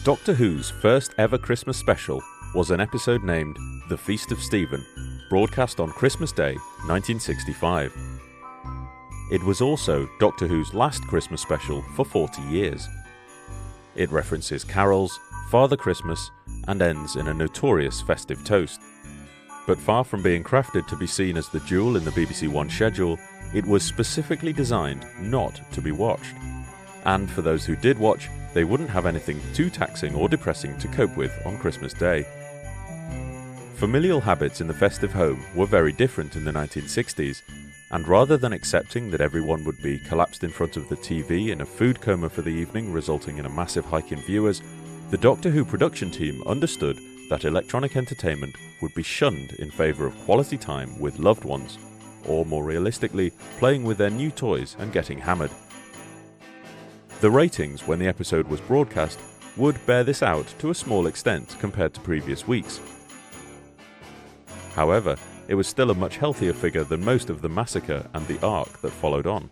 Doctor Who's first ever Christmas special was an episode named The Feast of Stephen, broadcast on Christmas Day, 1965. It was also Doctor Who's last Christmas special for 40 years. It references carols, Father Christmas, and ends in a notorious festive toast. But far from being crafted to be seen as the jewel in the BBC One schedule, it was specifically designed not to be watched. And for those who did watch, they wouldn't have anything too taxing or depressing to cope with on Christmas Day. Familial habits in the festive home were very different in the 1960s, and rather than accepting that everyone would be collapsed in front of the TV in a food coma for the evening, resulting in a massive hike in viewers, the Doctor Who production team understood that electronic entertainment would be shunned in favour of quality time with loved ones, or more realistically, playing with their new toys and getting hammered. The ratings when the episode was broadcast would bear this out to a small extent compared to previous weeks. However, it was still a much healthier figure than most of the massacre and the arc that followed on.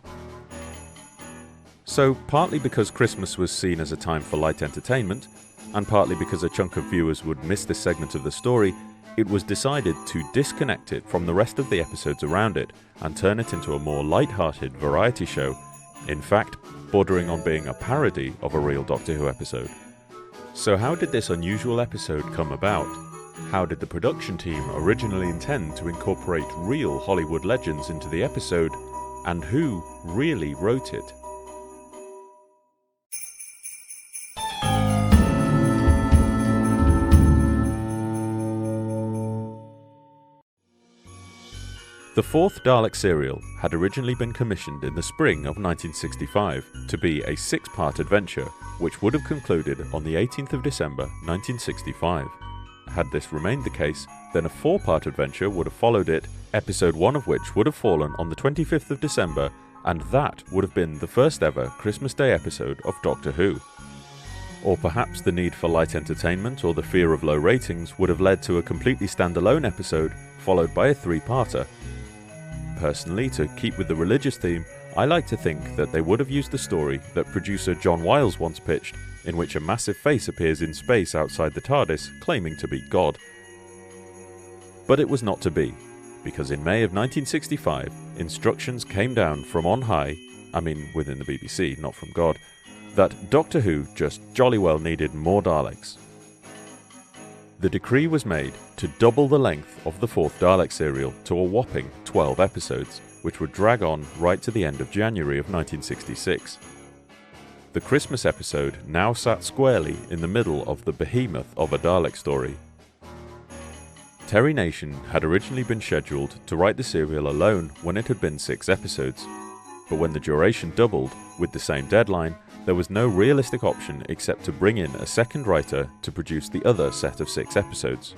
So, partly because Christmas was seen as a time for light entertainment, and partly because a chunk of viewers would miss this segment of the story, it was decided to disconnect it from the rest of the episodes around it and turn it into a more light-hearted variety show, in fact, bordering on being a parody of a real Doctor Who episode. So how did this unusual episode come about? How did the production team originally intend to incorporate real Hollywood legends into the episode, and who really wrote it? The fourth Dalek serial had originally been commissioned in the spring of 1965 to be a 6-part adventure, which would have concluded on the 18th of December 1965. Had this remained the case, then a 4-part adventure would have followed it, episode 1 of which would have fallen on the 25th of December, and that would have been the first ever Christmas Day episode of Doctor Who. Or perhaps the need for light entertainment or the fear of low ratings would have led to a completely standalone episode, followed by a 3-parter. Personally, to keep with the religious theme, I like to think that they would have used the story that producer John Wiles once pitched, in which a massive face appears in space outside the Tardis, claiming to be God. But it was not to be, because in May of 1965, instructions came down from on high, within the BBC, not from God, that Doctor Who just jolly well needed more Daleks. The decree was made to double the length of the fourth Dalek serial to a whopping 12 episodes, which would drag on right to the end of January of 1966. The Christmas episode now sat squarely in the middle of the behemoth of a Dalek story. Terry Nation had originally been scheduled to write the serial alone when it had been 6 episodes, but when the duration doubled with the same deadline, there was no realistic option except to bring in a second writer to produce the other set of 6 episodes.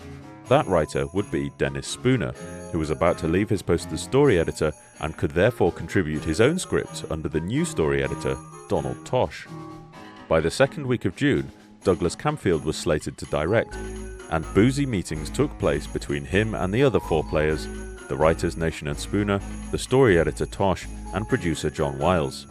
That writer would be Dennis Spooner, who was about to leave his post as story editor and could therefore contribute his own script under the new story editor, Donald Tosh. By the second week of June, Douglas Camfield was slated to direct, and boozy meetings took place between him and the other 4 players, the writers Nation and Spooner, the story editor Tosh, and producer John Wiles.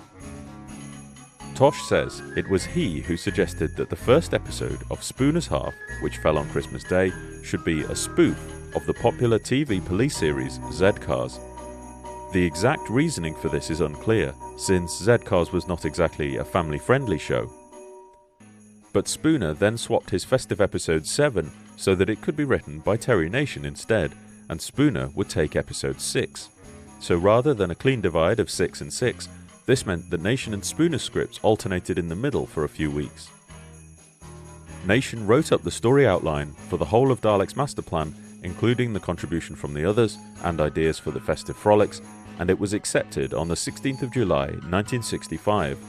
Tosh says it was he who suggested that the first episode of Spooner's Half, which fell on Christmas Day, should be a spoof of the popular TV police series Zed Cast. The exact reasoning for this is unclear, since Zed Cast was not exactly a family-friendly show. But Spooner then swapped his festive episode 7 so that it could be written by Terry Nation instead, and Spooner would take episode 6. So rather than a clean divide of 6 and 6, this meant that Nation and Spooner's scripts alternated in the middle for a few weeks. Nation wrote up the story outline for the whole of Dalek's master plan, including the contribution from the others and ideas for the festive frolics, and it was accepted on the 16th of July 1965.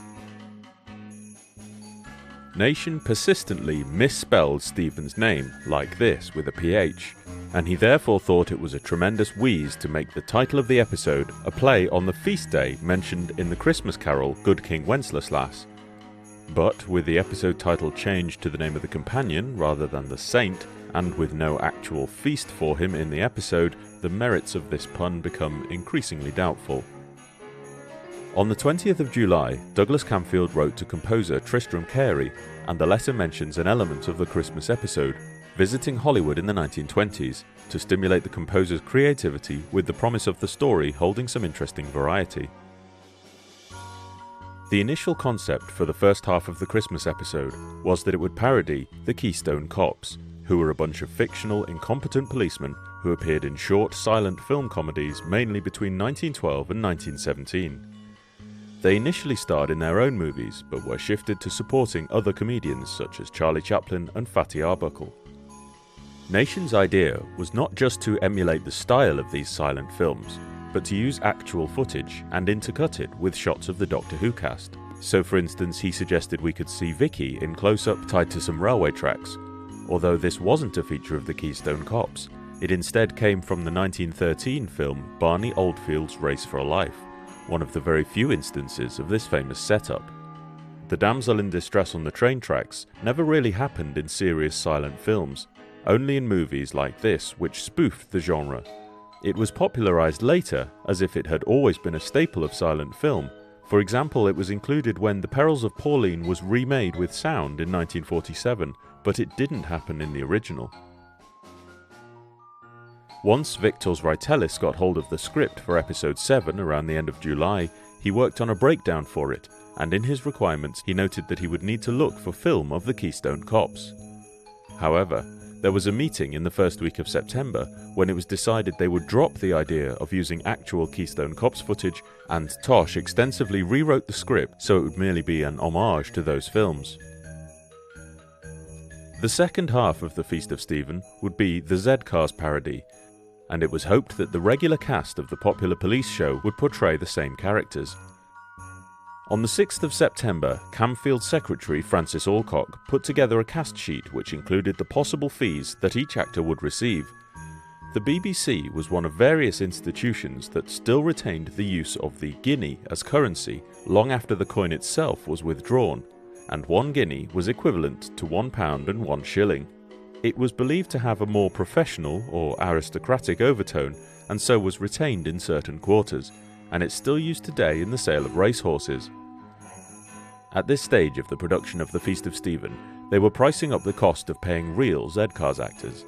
Nation persistently misspelled Stephen's name, like this, with a PH, and he therefore thought it was a tremendous wheeze to make the title of the episode a play on the feast day mentioned in the Christmas carol Good King Wenceslas. But with the episode title changed to the name of the companion rather than the saint, and with no actual feast for him in the episode, the merits of this pun become increasingly doubtful. On the 20th of July, Douglas Camfield wrote to composer Tristram Carey, and the letter mentions an element of the Christmas episode, visiting Hollywood in the 1920s, to stimulate the composer's creativity with the promise of the story holding some interesting variety. The initial concept for the first half of the Christmas episode was that it would parody the Keystone Cops, who were a bunch of fictional, incompetent policemen who appeared in short, silent film comedies mainly between 1912 and 1917. They initially starred in their own movies, but were shifted to supporting other comedians such as Charlie Chaplin and Fatty Arbuckle. Nation's idea was not just to emulate the style of these silent films, but to use actual footage and intercut it with shots of the Doctor Who cast. So for instance, he suggested we could see Vicky in close-up tied to some railway tracks. Although this wasn't a feature of the Keystone Cops, it instead came from the 1913 film Barney Oldfield's Race for Life, one of the very few instances of this famous setup. The damsel in distress on the train tracks never really happened in serious silent films, only in movies like this which spoofed the genre. It was popularised later as if it had always been a staple of silent film. For example, it was included when The Perils of Pauline was remade with sound in 1947, but it didn't happen in the original. Once Victor Reitelis got hold of the script for episode 7 around the end of July, he worked on a breakdown for it, and in his requirements he noted that he would need to look for film of the Keystone Cops. However, there was a meeting in the first week of September when it was decided they would drop the idea of using actual Keystone Cops footage, and Tosh extensively rewrote the script so it would merely be an homage to those films. The second half of the Feast of Stephen would be the Zed Cast Parody, and it was hoped that the regular cast of the popular police show would portray the same characters. On the 6th of September, Camfield's secretary Francis Alcock put together a cast sheet which included the possible fees that each actor would receive. The BBC was one of various institutions that still retained the use of the guinea as currency long after the coin itself was withdrawn, and 1 guinea was equivalent to £1 and 1 shilling. It was believed to have a more professional or aristocratic overtone, and so was retained in certain quarters, and it's still used today in the sale of racehorses. At this stage of the production of the Feast of Stephen, they were pricing up the cost of paying real Zed Cast actors.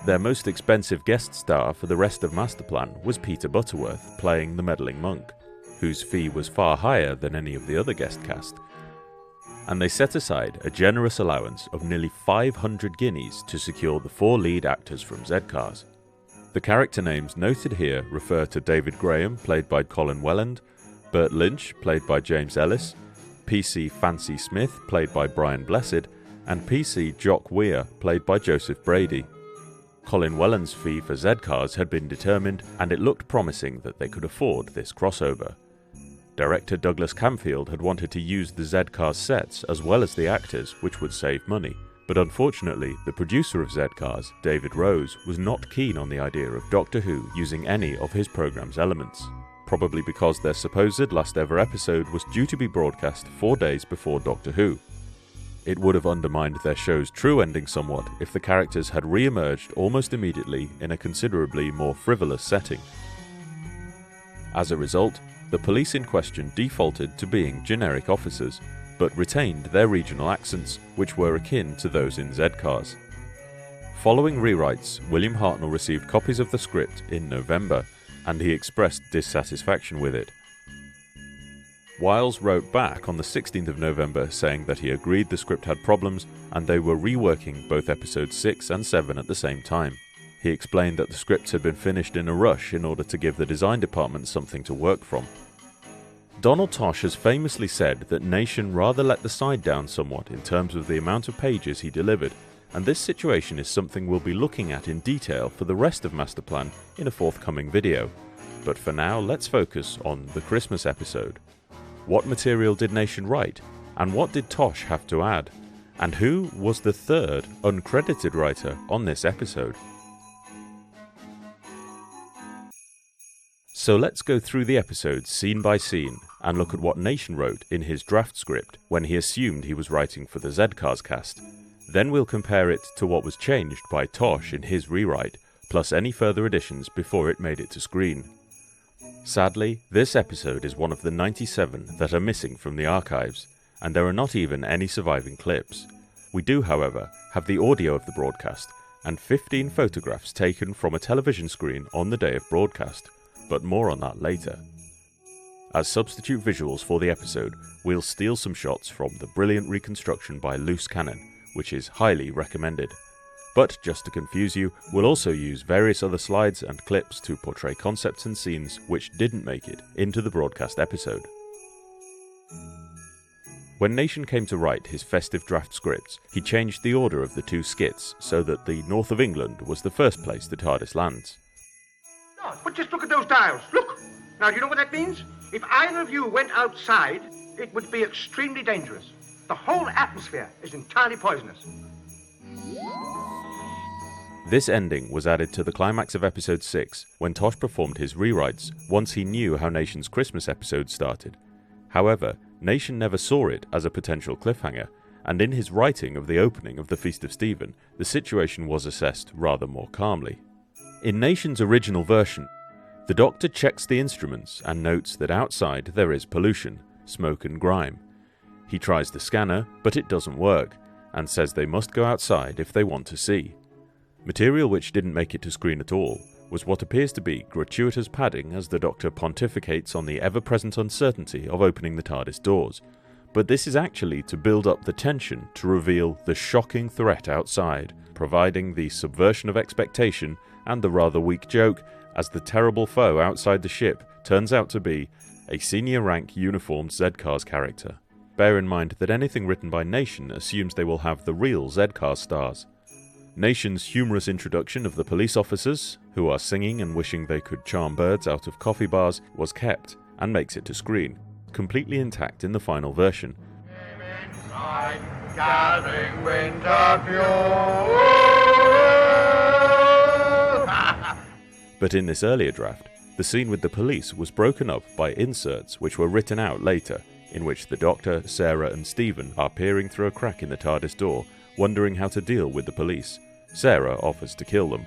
Their most expensive guest star for the rest of Masterplan was Peter Butterworth, playing the meddling monk, whose fee was far higher than any of the other guest cast, and they set aside a generous allowance of nearly 500 guineas to secure the 4 lead actors from Zed Cast. The character names noted here refer to David Graham, played by Colin Welland, Bert Lynch, played by James Ellis, PC Fancy Smith, played by Brian Blessed, and PC Jock Weir, played by Joseph Brady. Colin Welland's fee for Zed Cast had been determined, and it looked promising that they could afford this crossover. Director Douglas Camfield had wanted to use the Zed Cast sets as well as the actors, which would save money, but unfortunately the producer of Zed Cast, David Rose, was not keen on the idea of Doctor Who using any of his programme's elements, probably because their supposed last ever episode was due to be broadcast 4 days before Doctor Who. It would have undermined their show's true ending somewhat if the characters had re-emerged almost immediately in a considerably more frivolous setting. As a result, the police in question defaulted to being generic officers, but retained their regional accents, which were akin to those in Zed Cast. Following rewrites, William Hartnell received copies of the script in November, and he expressed dissatisfaction with it. Wiles wrote back on the 16th of November saying that he agreed the script had problems and they were reworking both episodes 6 and 7 at the same time. He explained that the scripts had been finished in a rush in order to give the design department something to work from. Donald Tosh has famously said that Nation rather let the side down somewhat in terms of the amount of pages he delivered, and this situation is something we'll be looking at in detail for the rest of Masterplan in a forthcoming video. But for now, let's focus on the Christmas episode. What material did Nation write, and what did Tosh have to add? And who was the third uncredited writer on this episode? So let's go through the episode scene by scene and look at what Nation wrote in his draft script when he assumed he was writing for the Zed Cast. Then we'll compare it to what was changed by Tosh in his rewrite, plus any further additions before it made it to screen. Sadly, this episode is one of the 97 that are missing from the archives, and there are not even any surviving clips. We do, however, have the audio of the broadcast, and 15 photographs taken from a television screen on the day of broadcast, but more on that later. As substitute visuals for the episode, we'll steal some shots from the brilliant reconstruction by Loose Cannon, which is highly recommended. But just to confuse you, we'll also use various other slides and clips to portray concepts and scenes which didn't make it into the broadcast episode. When Nation came to write his festive draft scripts, he changed the order of the two skits so that the north of England was the first place the Tardis lands. No, but just look at those dials. Look! Now, do you know what that means? If either of you went outside, it would be extremely dangerous. The whole atmosphere is entirely poisonous. This ending was added to the climax of episode 6 when Tosh performed his rewrites once he knew how Nation's Christmas episode started. However, Nation never saw it as a potential cliffhanger, and in his writing of the opening of the Feast of Stephen, the situation was assessed rather more calmly. In Nation's original version, the Doctor checks the instruments and notes that outside there is pollution, smoke and grime. He tries the scanner, but it doesn't work, and says they must go outside if they want to see. Material which didn't make it to screen at all was what appears to be gratuitous padding as the Doctor pontificates on the ever-present uncertainty of opening the TARDIS doors, but this is actually to build up the tension to reveal the shocking threat outside, providing the subversion of expectation and the rather weak joke as the terrible foe outside the ship turns out to be a senior-rank uniformed Zed Cast character. Bear in mind that anything written by Nation assumes they will have the real Zed Cast stars. Nation's humorous introduction of the police officers, who are singing and wishing they could charm birds out of coffee bars, was kept, and makes it to screen, completely intact in the final version. Gathering winter fuel. But in this earlier draft, the scene with the police was broken up by inserts which were written out later, in which the Doctor, Sarah and Stephen are peering through a crack in the TARDIS door, wondering how to deal with the police. Sarah offers to kill them.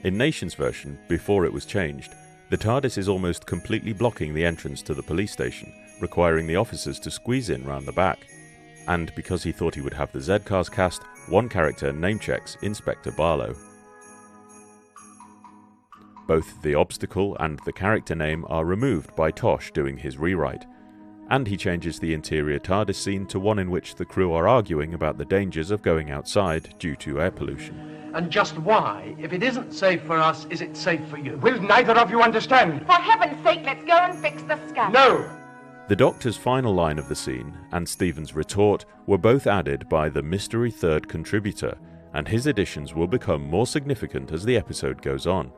In Nation's version, before it was changed, the TARDIS is almost completely blocking the entrance to the police station, requiring the officers to squeeze in round the back. And because he thought he would have the Zed cast, one character name-checks Inspector Barlow. Both the obstacle and the character name are removed by Tosh doing his rewrite, and he changes the interior TARDIS scene to one in which the crew are arguing about the dangers of going outside due to air pollution. And just why, if it isn't safe for us, is it safe for you? Will neither of you understand? For heaven's sake, let's go and fix the scan. No! The Doctor's final line of the scene and Stephen's retort were both added by the mystery third contributor, and his additions will become more significant as the episode goes on.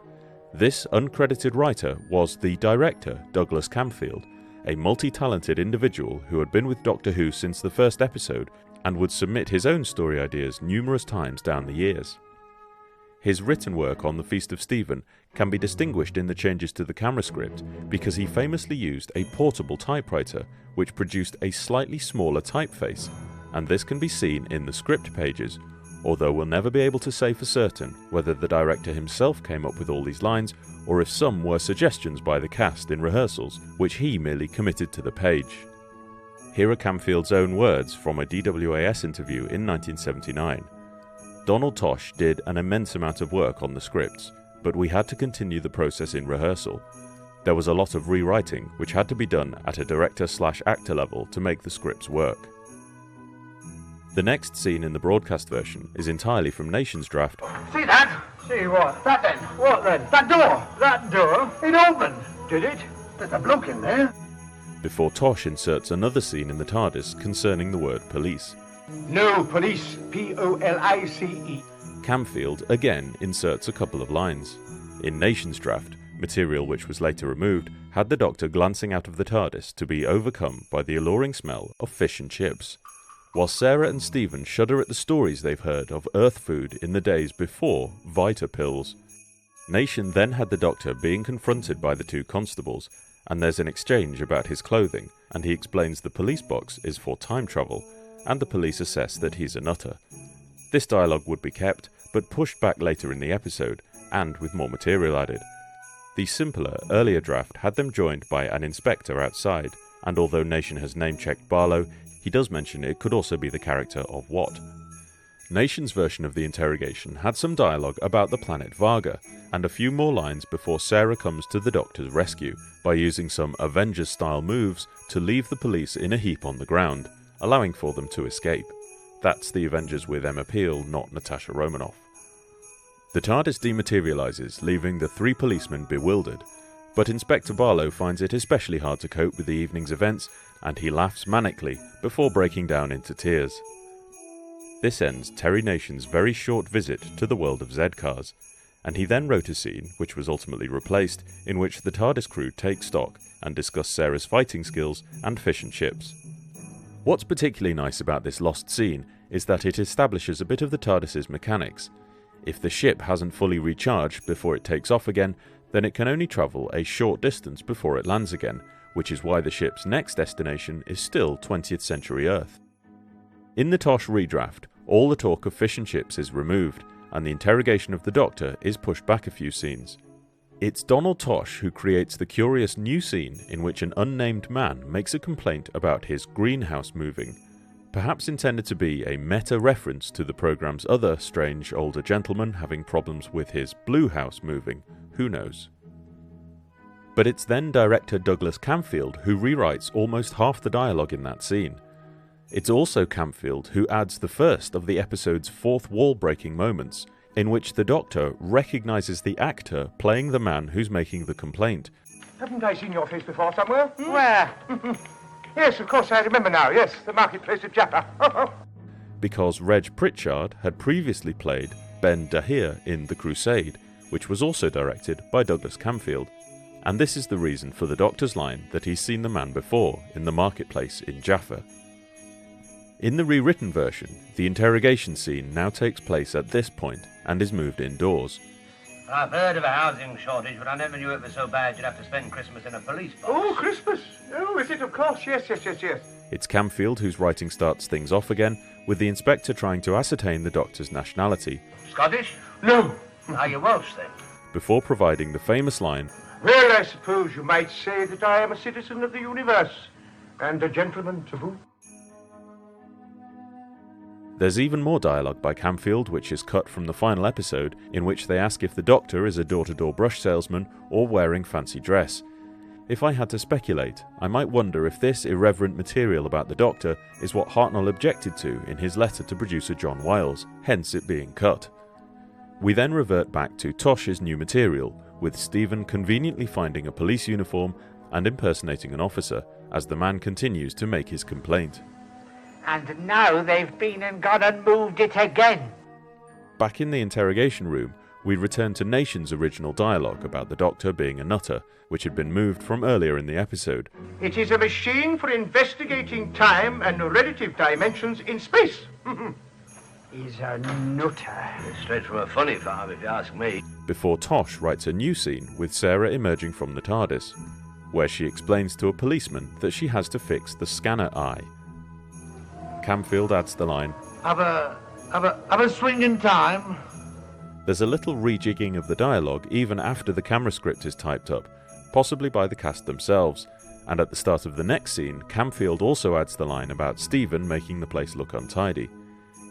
This uncredited writer was the director, Douglas Camfield, a multi-talented individual who had been with Doctor Who since the first episode and would submit his own story ideas numerous times down the years. His written work on the Feast of Stephen can be distinguished in the changes to the camera script because he famously used a portable typewriter which produced a slightly smaller typeface, and this can be seen in the script pages, although we'll never be able to say for certain whether the director himself came up with all these lines or if some were suggestions by the cast in rehearsals, which he merely committed to the page. Here are Camfield's own words from a DWAS interview in 1979. Donald Tosh did an immense amount of work on the scripts, but we had to continue the process in rehearsal. There was a lot of rewriting which had to be done at a director/actor level to make the scripts work. The next scene in the broadcast version is entirely from Nation's draft. See that? See what? That then? What then? That door! That door? It opened! Did it? There's a bloke in there. Before Tosh inserts another scene in the TARDIS concerning the word police. No police. Police. Camfield again inserts a couple of lines. In Nation's draft, material which was later removed had the Doctor glancing out of the TARDIS to be overcome by the alluring smell of fish and chips, while Sarah and Stephen shudder at the stories they've heard of Earth food in the days before Vita pills. Nation then had the Doctor being confronted by the two constables, and there's an exchange about his clothing, and he explains the police box is for time travel, and the police assess that he's a nutter. This dialogue would be kept, but pushed back later in the episode, and with more material added. The simpler, earlier draft had them joined by an inspector outside, and although Nation has name-checked Barlow, he does mention it could also be the character of Watt. Nation's version of the interrogation had some dialogue about the planet Varga, and a few more lines before Sarah comes to the Doctor's rescue by using some Avengers-style moves to leave the police in a heap on the ground, allowing for them to escape. That's the Avengers with Emma Peel, not Natasha Romanoff. The TARDIS dematerializes, leaving the three policemen bewildered, but Inspector Barlow finds it especially hard to cope with the evening's events, and he laughs manically before breaking down into tears. This ends Terry Nation's very short visit to the world of Zed cars, and he then wrote a scene, which was ultimately replaced, in which the TARDIS crew take stock and discuss Sarah's fighting skills and fish and chips. What's particularly nice about this lost scene is that it establishes a bit of the TARDIS's mechanics. If the ship hasn't fully recharged before it takes off again, then it can only travel a short distance before it lands again, which is why the ship's next destination is still 20th century Earth. In the Tosh redraft, all the talk of fish and chips is removed, and the interrogation of the Doctor is pushed back a few scenes. It's Donald Tosh who creates the curious new scene in which an unnamed man makes a complaint about his greenhouse moving, perhaps intended to be a meta-reference to the programme's other strange older gentleman having problems with his blue house moving, who knows. But it's then director Douglas Camfield who rewrites almost half the dialogue in that scene. It's also Camfield who adds the first of the episode's fourth wall-breaking moments, in which the Doctor recognises the actor playing the man who's making the complaint. Haven't I seen your face before somewhere? Where? Yes, of course, I remember now. Yes, the marketplace at Jaffa. Because Reg Pritchard had previously played Ben Dahir in The Crusade, which was also directed by Douglas Camfield. And this is the reason for the Doctor's line that he's seen the man before in the marketplace in Jaffa. In the rewritten version, the interrogation scene now takes place at this point and is moved indoors. I've heard of a housing shortage, but I never knew it was so bad you'd have to spend Christmas in a police box. Oh, Christmas. Oh, is it? Of course. Yes. It's Camfield whose writing starts things off again, with the inspector trying to ascertain the Doctor's nationality. Scottish? No. Are you Welsh, then? Before providing the famous line, Well, I suppose you might say that I am a citizen of the universe, and a gentleman to boot. There's even more dialogue by Camfield which is cut from the final episode, in which they ask if the Doctor is a door-to-door brush salesman or wearing fancy dress. If I had to speculate, I might wonder if this irreverent material about the Doctor is what Hartnell objected to in his letter to producer John Wiles, hence it being cut. We then revert back to Tosh's new material, with Stephen conveniently finding a police uniform and impersonating an officer, as the man continues to make his complaint. And now they've been and gone and moved it again. Back in the interrogation room, we return to Nation's original dialogue about the Doctor being a nutter, which had been moved from earlier in the episode. It is a machine for investigating time and relative dimensions in space. He's a nutter. It's straight from a funny farm, if you ask me. Before Tosh writes a new scene with Sarah emerging from the TARDIS, where she explains to a policeman that she has to fix the scanner eye. Camfield adds the line, Have a swinging time. There's a little rejigging of the dialogue even after the camera script is typed up, possibly by the cast themselves, and at the start of the next scene, Camfield also adds the line about Stephen making the place look untidy.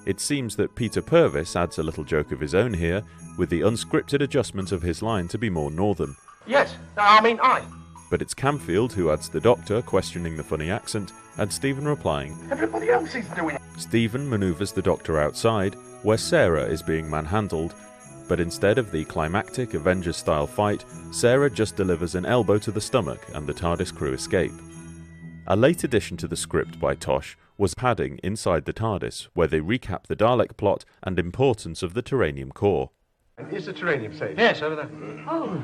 It seems that Peter Purvis adds a little joke of his own here, with the unscripted adjustment of his line to be more northern. Yes, I. But it's Camfield who adds the Doctor questioning the funny accent, and Stephen replying, Everybody else is doing it. Stephen manoeuvres the Doctor outside, where Sarah is being manhandled, but instead of the climactic Avengers-style fight, Sarah just delivers an elbow to the stomach and the TARDIS crew escape. A late addition to the script by Tosh was padding inside the TARDIS, where they recap the Dalek plot and importance of the Terranium core. Is the Terranium safe? Yes, over there. Oh,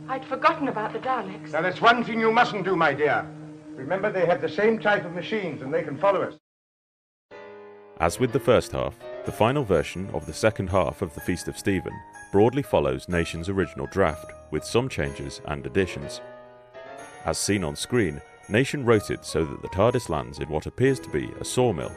I'd forgotten about the Daleks. Now, that's one thing you mustn't do, my dear. Remember, they have the same type of machines, and they can follow us. As with the first half, the final version of the second half of the Feast of Stephen broadly follows Nation's original draft, with some changes and additions. As seen on screen, Nation wrote it so that the TARDIS lands in what appears to be a sawmill,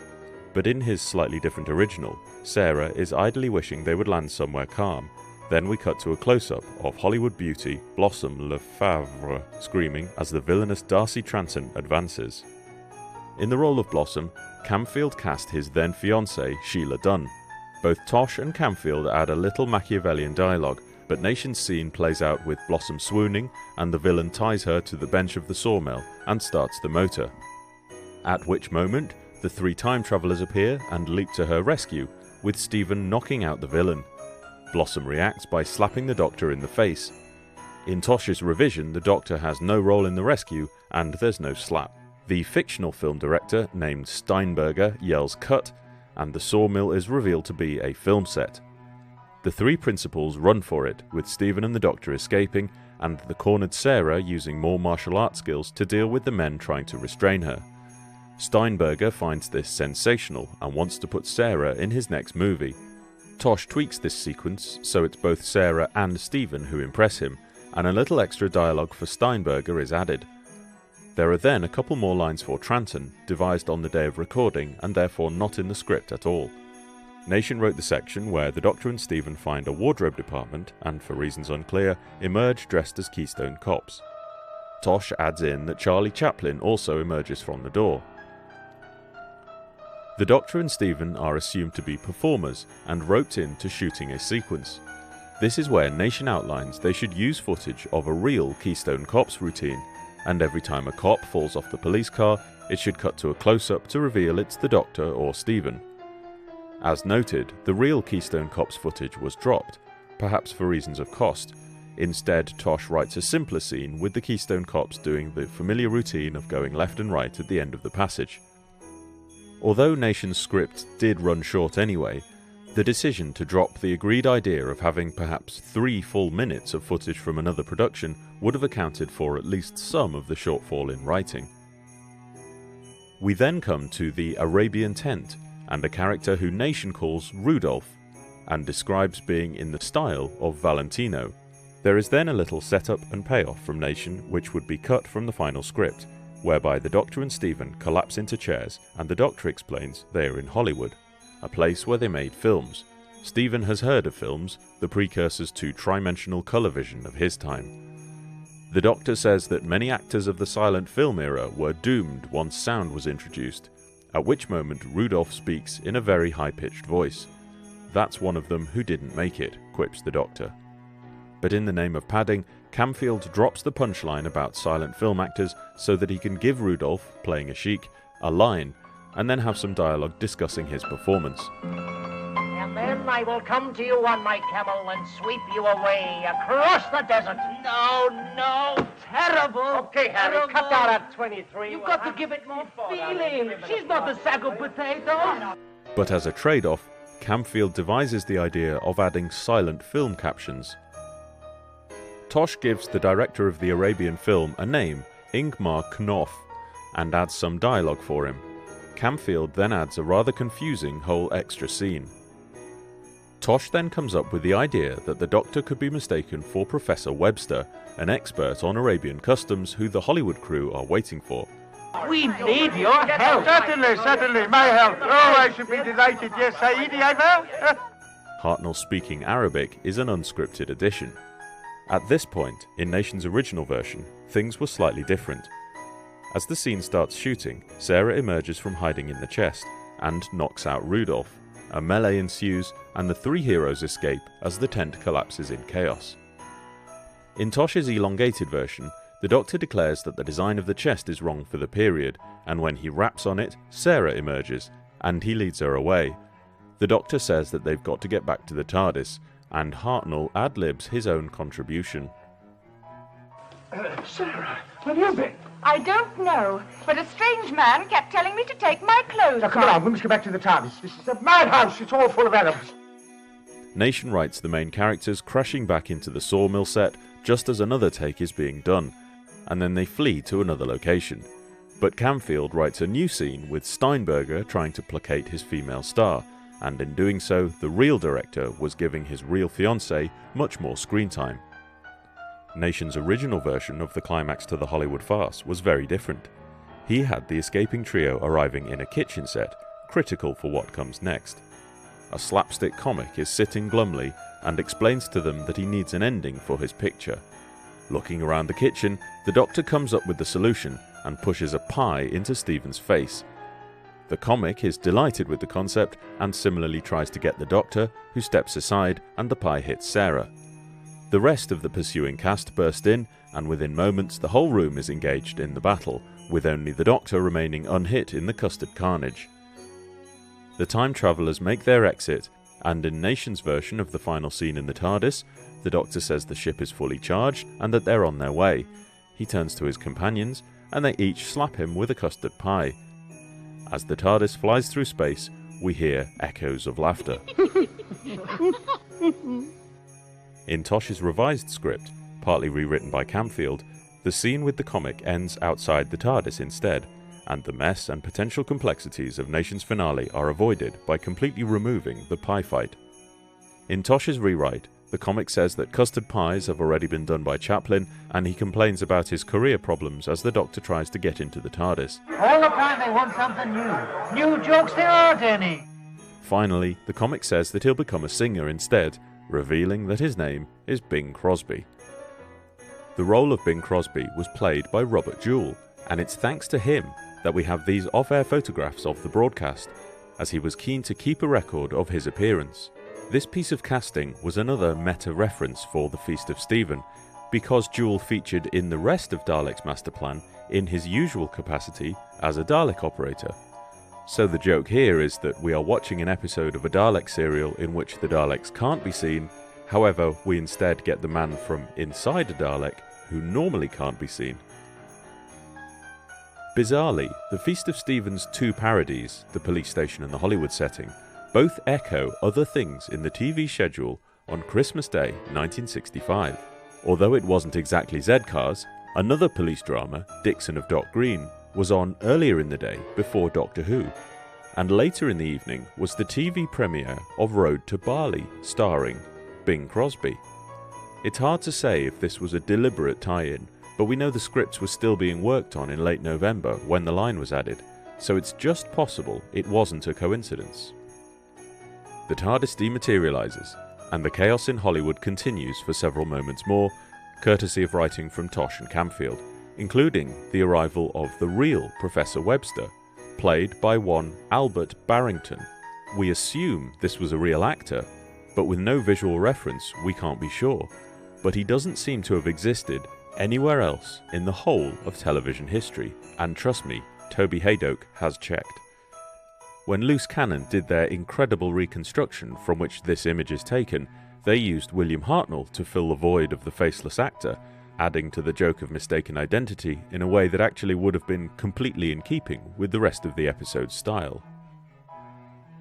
but in his slightly different original, Sarah is idly wishing they would land somewhere calm, Then we cut to a close-up of Hollywood beauty Blossom Lefevre screaming as the villainous Darcy Transon advances. In the role of Blossom, Camfield cast his then fiancée Sheila Dunn. Both Tosh and Camfield add a little Machiavellian dialogue, but Nation's scene plays out with Blossom swooning and the villain ties her to the bench of the sawmill and starts the motor. At which moment, the three time travellers appear and leap to her rescue, with Stephen knocking out the villain. Blossom reacts by slapping the Doctor in the face. In Tosh's revision, the Doctor has no role in the rescue and there's no slap. The fictional film director, named Steinberger, yells cut, and the sawmill is revealed to be a film set. The three principals run for it, with Stephen and the Doctor escaping, and the cornered Sarah using more martial arts skills to deal with the men trying to restrain her. Steinberger finds this sensational and wants to put Sarah in his next movie. Tosh tweaks this sequence so it's both Sarah and Stephen who impress him, and a little extra dialogue for Steinberger is added. There are then a couple more lines for Transon, devised on the day of recording and therefore not in the script at all. Nation wrote the section where the Doctor and Stephen find a wardrobe department and, for reasons unclear, emerge dressed as Keystone Cops. Tosh adds in that Charlie Chaplin also emerges from the door. The Doctor and Stephen are assumed to be performers and roped in to shooting a sequence. This is where Nation outlines they should use footage of a real Keystone Cops routine, and every time a cop falls off the police car, it should cut to a close-up to reveal it's the Doctor or Stephen. As noted, the real Keystone Cops footage was dropped, perhaps for reasons of cost. Instead, Tosh writes a simpler scene with the Keystone Cops doing the familiar routine of going left and right at the end of the passage. Although Nation's script did run short anyway, the decision to drop the agreed idea of having perhaps 3 full minutes of footage from another production would have accounted for at least some of the shortfall in writing. We then come to the Arabian tent, and a character who Nation calls Rudolph, and describes being in the style of Valentino. There is then a little setup and payoff from Nation which would be cut from the final script, whereby the Doctor and Stephen collapse into chairs and the Doctor explains they are in Hollywood, a place where they made films. Stephen has heard of films, the precursors to trimensional colour vision of his time. The Doctor says that many actors of the silent film era were doomed once sound was introduced, at which moment Rudolph speaks in a very high-pitched voice. That's one of them who didn't make it, quips the Doctor. But in the name of padding, Camfield drops the punchline about silent film actors so that he can give Rudolph, playing a sheik, a line, and then have some dialogue discussing his performance. And then I will come to you on my camel and sweep you away across the desert. No, terrible. Okay, Harry, terrible. cut down at 23. You've got to give it more feeling. She's not a sack of potatoes. But as a trade-off, Camfield devises the idea of adding silent film captions. Tosh gives the director of the Arabian film a name, Ingmar Knopf, and adds some dialogue for him. Camfield then adds a rather confusing whole extra scene. Tosh then comes up with the idea that the Doctor could be mistaken for Professor Webster, an expert on Arabian customs who the Hollywood crew are waiting for. We need your help. Certainly, my help. Oh, I should be delighted. Yes, Saidi, Iver. Hartnell speaking Arabic is an unscripted addition. At this point, in Nation's original version, things were slightly different. As the scene starts shooting, Sarah emerges from hiding in the chest and knocks out Rudolph. A melee ensues, and the three heroes escape as the tent collapses in chaos. In Tosh's elongated version, the Doctor declares that the design of the chest is wrong for the period, and when he raps on it, Sarah emerges, and he leads her away. The Doctor says that they've got to get back to the Tardis, and Hartnell ad-libs his own contribution. Sarah, where have you been? I don't know, but a strange man kept telling me to take my clothes Now, come off. along, we must get back to the TARDIS. This is a madhouse. It's all full of Arabs. Nation writes the main characters crashing back into the sawmill set just as another take is being done, and then they flee to another location. But Camfield writes a new scene with Steinberger trying to placate his female star, and in doing so, the real director was giving his real fiancée much more screen time. Nation's original version of the climax to the Hollywood farce was very different. He had the escaping trio arriving in a kitchen set, critical for what comes next. a slapstick comic is sitting glumly and explains to them that he needs an ending for his picture. Looking around the kitchen, the Doctor comes up with the solution and pushes a pie into Stephen's face. The comic is delighted with the concept and similarly tries to get the Doctor, who steps aside and the pie hits Sarah. The rest of the pursuing cast burst in, and within moments the whole room is engaged in the battle, with only the Doctor remaining unhit in the custard carnage. The time travellers make their exit, and in Nation's version of the final scene in the Tardis, the Doctor says the ship is fully charged and that they're on their way. He turns to his companions, and they each slap him with a custard pie. As the TARDIS flies through space, we hear echoes of laughter. In Tosh's revised script, partly rewritten by Camfield, the scene with the comic ends outside the TARDIS instead, and the mess and potential complexities of Nation's finale are avoided by completely removing the pie fight. In Tosh's rewrite, the comic says that custard pies have already been done by Chaplin, and he complains about his career problems as the Doctor tries to get into the TARDIS. All the time they want something new. New jokes, there aren't any. Finally, the comic says that he'll become a singer instead, revealing that his name is Bing Crosby. The role of Bing Crosby was played by Robert Jewell, and it's thanks to him that we have these off-air photographs of the broadcast, as he was keen to keep a record of his appearance. This piece of casting was another meta-reference for the Feast of Stephen, because Jewell featured in the rest of Dalek's master plan in his usual capacity as a Dalek operator. So the joke here is that we are watching an episode of a Dalek serial in which the Daleks can't be seen, however we instead get the man from inside a Dalek who normally can't be seen. Bizarrely, the Feast of Stephen's two parodies, the police station and the Hollywood setting, both echo other things in the TV schedule on Christmas Day 1965. Although it wasn't exactly Zed Cars, another police drama, Dixon of Dock Green, was on earlier in the day before Doctor Who, and later in the evening was the TV premiere of Road to Bali, starring Bing Crosby. It's hard to say if this was a deliberate tie-in, but we know the scripts were still being worked on in late November when the line was added, so it's just possible it wasn't a coincidence. The TARDIS dematerializes, and the chaos in Hollywood continues for several moments more, courtesy of writing from Tosh and Camfield, including the arrival of the real Professor Webster, played by one Albert Barrington. We assume this was a real actor, but with no visual reference we can't be sure, but he doesn't seem to have existed anywhere else in the whole of television history, and trust me, Toby Hadoke has checked. When Loose Cannon did their incredible reconstruction from which this image is taken, they used William Hartnell to fill the void of the faceless actor, adding to the joke of mistaken identity in a way that actually would have been completely in keeping with the rest of the episode's style.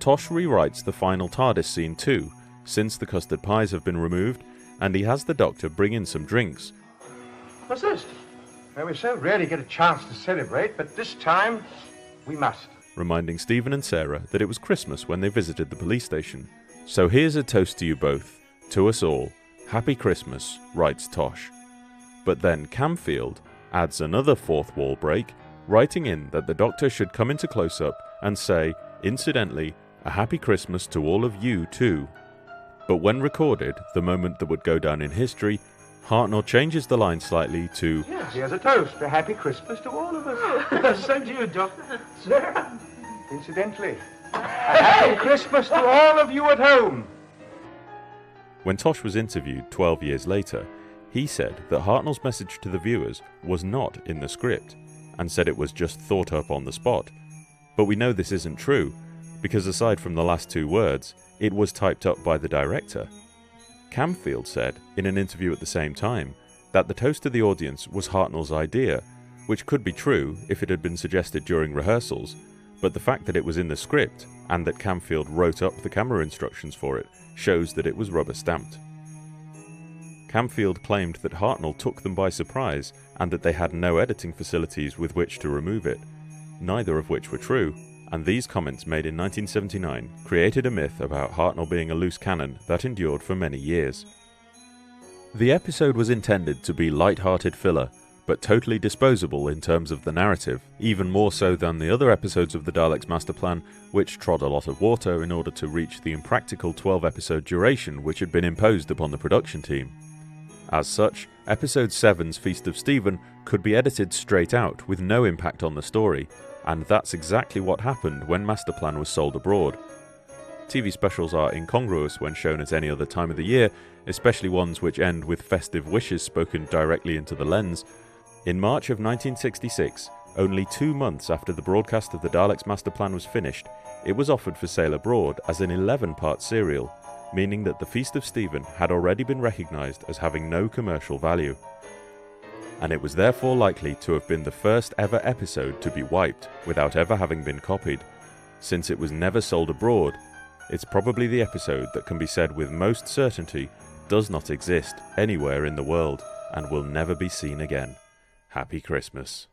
Tosh rewrites the final TARDIS scene too, since the custard pies have been removed, and he has the Doctor bring in some drinks. What's this? Well, we so rarely get a chance to celebrate, but this time we must. Reminding Stephen and Sarah that it was Christmas when they visited the police station. So here's a toast to you both, to us all. Happy Christmas, writes Tosh. But then Camfield adds another fourth wall break, writing in that the Doctor should come into close-up and say, incidentally, a happy Christmas to all of you too. But when recorded, the moment that would go down in history, Hartnell changes the line slightly to, Yes, here's a toast. A happy Christmas to all of us. Same to you, Doctor. Sarah. Incidentally, a happy Christmas to all of you at home. When Tosh was interviewed 12 years later, he said that Hartnell's message to the viewers was not in the script, and said it was just thought up on the spot. But we know this isn't true, because aside from the last two words, it was typed up by the director. Camfield said, in an interview at the same time, that the toast to the audience was Hartnell's idea, which could be true if it had been suggested during rehearsals, but the fact that it was in the script, and that Camfield wrote up the camera instructions for it, shows that it was rubber-stamped. Camfield claimed that Hartnell took them by surprise, and that they had no editing facilities with which to remove it, neither of which were true, and these comments made in 1979 created a myth about Hartnell being a loose cannon that endured for many years. The episode was intended to be light-hearted filler, but totally disposable in terms of the narrative, even more so than the other episodes of the Daleks' master plan, which trod a lot of water in order to reach the impractical 12-episode duration which had been imposed upon the production team. As such, Episode 7's Feast of Stephen could be edited straight out with no impact on the story, and that's exactly what happened when Masterplan was sold abroad. TV specials are incongruous when shown at any other time of the year, especially ones which end with festive wishes spoken directly into the lens. In March of 1966, only 2 months after the broadcast of the Daleks' Masterplan was finished, it was offered for sale abroad as an 11-part serial, meaning that the Feast of Stephen had already been recognised as having no commercial value. And it was therefore likely to have been the first ever episode to be wiped without ever having been copied. Since it was never sold abroad, it's probably the episode that can be said with most certainty does not exist anywhere in the world and will never be seen again. Happy Christmas.